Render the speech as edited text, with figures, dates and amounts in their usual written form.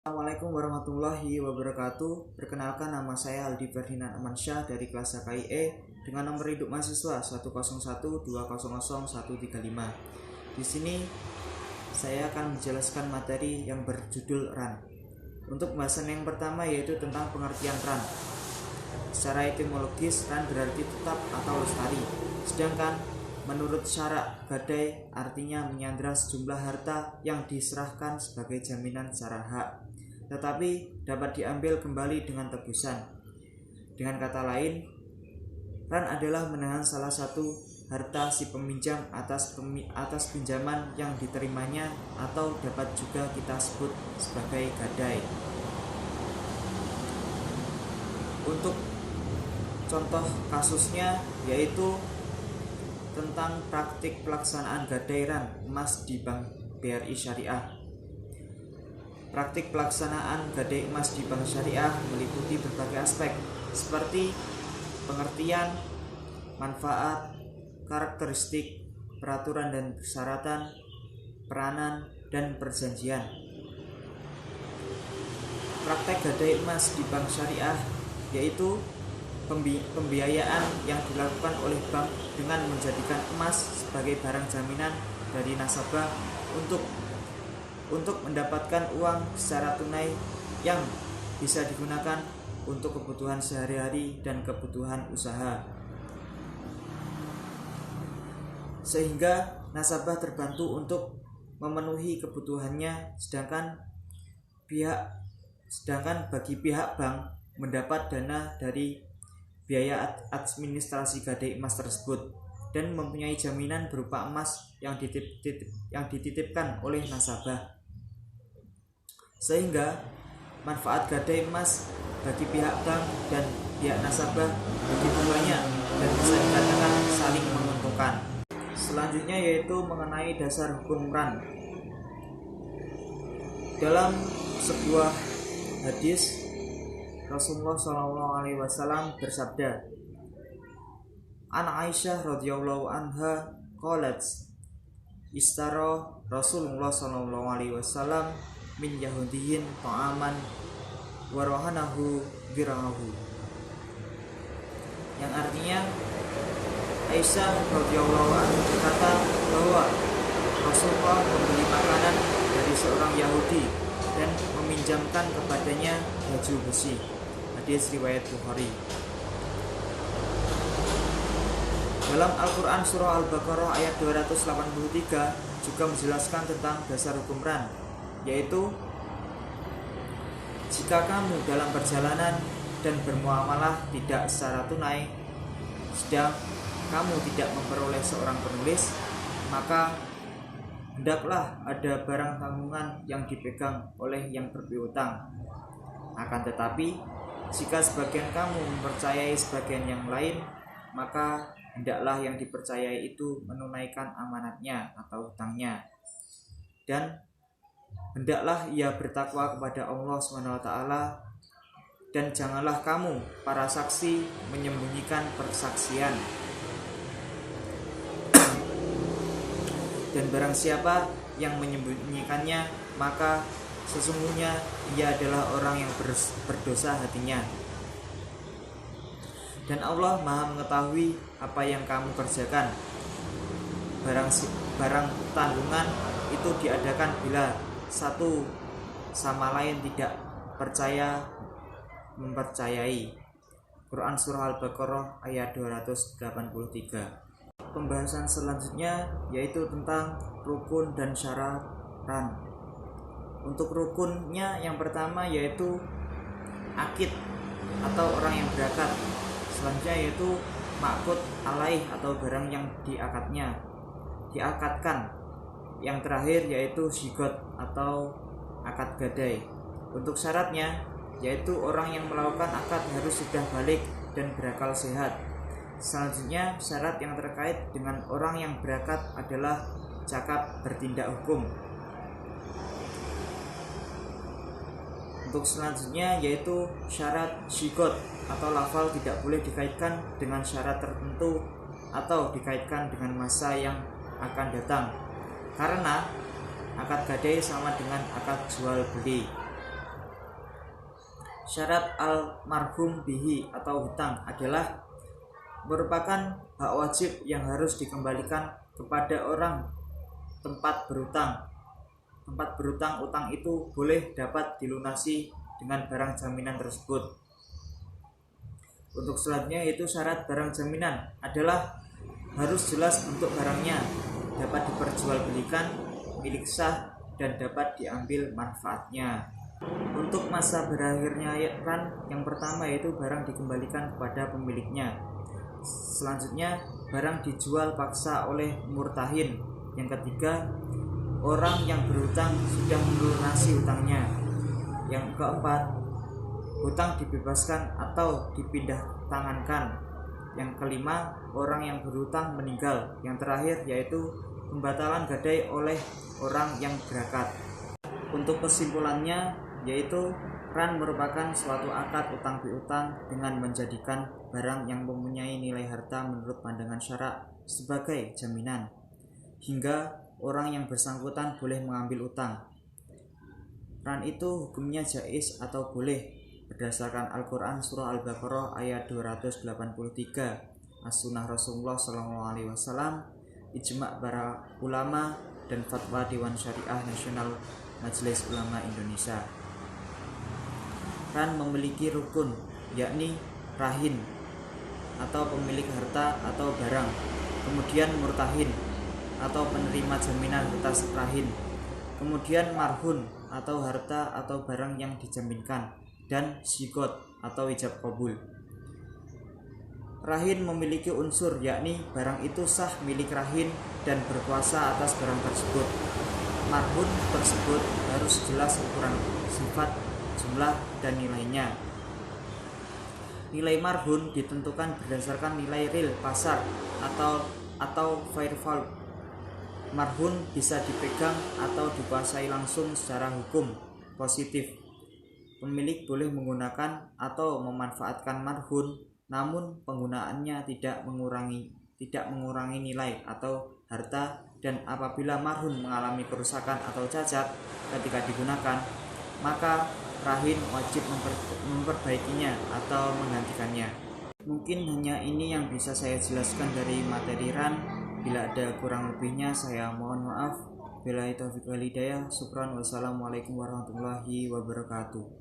Assalamualaikum warahmatullahi wabarakatuh. Perkenalkan, nama saya Aldi Ferdinand Amansyah dari kelas KIE dengan nomor induk mahasiswa 101200135. Di sini saya akan menjelaskan materi yang berjudul RAN. Untuk pembahasan yang pertama yaitu tentang pengertian RAN. Secara etimologis, RAN berarti tetap atau lestari. Sedangkan menurut syarak gadai artinya menyandra sejumlah harta yang diserahkan sebagai jaminan secara hak, tetapi dapat diambil kembali dengan tebusan. Dengan kata lain, RAN adalah menahan salah satu harta si peminjam atas pinjaman yang diterimanya, atau dapat juga kita sebut sebagai gadai. Untuk contoh kasusnya yaitu tentang praktik pelaksanaan gadai RAN emas di Bank BRI Syariah. Praktik pelaksanaan gadai emas di Bank Syariah meliputi berbagai aspek seperti pengertian, manfaat, karakteristik, peraturan dan persyaratan, peranan, dan perjanjian. Praktek gadai emas di Bank Syariah yaitu pembiayaan yang dilakukan oleh bank dengan menjadikan emas sebagai barang jaminan dari nasabah untuk mendapatkan uang secara tunai yang bisa digunakan untuk kebutuhan sehari-hari dan kebutuhan usaha, sehingga nasabah terbantu untuk memenuhi kebutuhannya, sedangkan bagi pihak bank mendapat dana dari biaya administrasi gadai emas tersebut dan mempunyai jaminan berupa emas yang dititipkan oleh nasabah, sehingga manfaat gadai emas bagi pihak bank dan pihak nasabah begitu banyak dan bisa dikatakan saling menguntungkan. Selanjutnya yaitu mengenai dasar hukum RAN. Dalam sebuah hadis, Rasulullah SAW bersabda, An Aisyah radhiyallahu anha qalat, istara Rasulullah SAW min yahudiyin ta'aman warahanahu birahu. Yang artinya, Aisyah radhiyallahu anha berkata bahwa Rasulullah membeli makanan dari seorang Yahudi dan meminjamkan kepadanya baju besi. Hadis riwayat Bukhari. Dalam Al-Quran surah Al-Baqarah ayat 283 juga menjelaskan tentang dasar hukum RAN, yaitu jika kamu dalam perjalanan dan bermuamalah tidak secara tunai, sedang kamu tidak memperoleh seorang penulis, maka hendaklah ada barang tanggungan yang dipegang oleh yang berpiutang. Akan tetapi, jika sebagian kamu mempercayai sebagian yang lain, maka hendaklah yang dipercayai itu menunaikan amanatnya atau hutangnya, dan hendaklah ia bertakwa kepada Allah SWT, dan janganlah kamu para saksi menyembunyikan persaksian. Dan barang siapa yang menyembunyikannya, maka sesungguhnya ia adalah orang yang berdosa hatinya. Dan Allah Maha mengetahui apa yang kamu kerjakan. Barang tanggungan itu diadakan bila satu sama lain tidak mempercayai. Quran surah Al-Baqarah ayat 283. Pembahasan selanjutnya yaitu tentang rukun dan syarat RAN. Untuk rukunnya yang pertama yaitu akid atau orang yang berakad. Selanjutnya yaitu ma'qud alaih atau barang yang diakadkan. Yang terakhir yaitu zigot atau akad gadai. Untuk syaratnya yaitu orang yang melakukan akad harus sudah balik dan berakal sehat. Selanjutnya syarat yang terkait dengan orang yang berakad adalah cakap bertindak hukum. Untuk selanjutnya yaitu syarat zigot atau lafal tidak boleh dikaitkan dengan syarat tertentu atau dikaitkan dengan masa yang akan datang, karena akad gadai sama dengan akad jual beli. Syarat almarhum bihi atau hutang adalah merupakan hak wajib yang harus dikembalikan kepada orang tempat berutang. Tempat berutang utang itu boleh dapat dilunasi dengan barang jaminan tersebut. Untuk selanjutnya yaitu syarat barang jaminan adalah harus jelas bentuk barangnya, dapat diperjualbelikan, milik sah, dan dapat diambil manfaatnya. Untuk masa berakhirnya ran yang pertama yaitu barang dikembalikan kepada pemiliknya. Selanjutnya barang dijual paksa oleh murtahin. Yang ketiga, orang yang berhutang sudah melunasi hutangnya. Yang keempat, hutang dibebaskan atau dipindah tangankan. Yang kelima, orang yang berhutang meninggal. Yang terakhir yaitu pembatalan gadai oleh orang yang berakat. Untuk kesimpulannya yaitu ran merupakan suatu akad utang piutang dengan menjadikan barang yang mempunyai nilai harta menurut pandangan syarak sebagai jaminan, hingga orang yang bersangkutan boleh mengambil utang. Ran itu hukumnya jaiz atau boleh berdasarkan Al-Quran surah Al-Baqarah ayat 283, as-sunnah Rasulullah SAW, ijma' para ulama, dan fatwa Dewan Syariah Nasional Majelis Ulama Indonesia. Ran memiliki rukun, yakni rahin atau pemilik harta atau barang, kemudian murtahin atau penerima jaminan atas rahin, kemudian marhun atau harta atau barang yang dijaminkan, dan sigot atau ijab qabul. Rahin memiliki unsur, yakni barang itu sah milik rahin dan berkuasa atas barang tersebut. Marhun tersebut harus jelas ukuran, sifat, jumlah, dan nilainya. Nilai marhun ditentukan berdasarkan nilai real pasar atau fair value. Marhun bisa dipegang atau dikuasai langsung secara hukum positif. Pemilik boleh menggunakan atau memanfaatkan marhun, namun penggunaannya tidak mengurangi nilai atau harta, dan apabila marhun mengalami kerusakan atau cacat ketika digunakan, maka rahin wajib memperbaikinya atau menggantikannya. Mungkin hanya ini yang bisa saya jelaskan dari materi ran. Bila ada kurang lebihnya saya mohon maaf. Billahi taufiq wal hidayah. Syukran. Wassalamualaikum warahmatullahi wabarakatuh.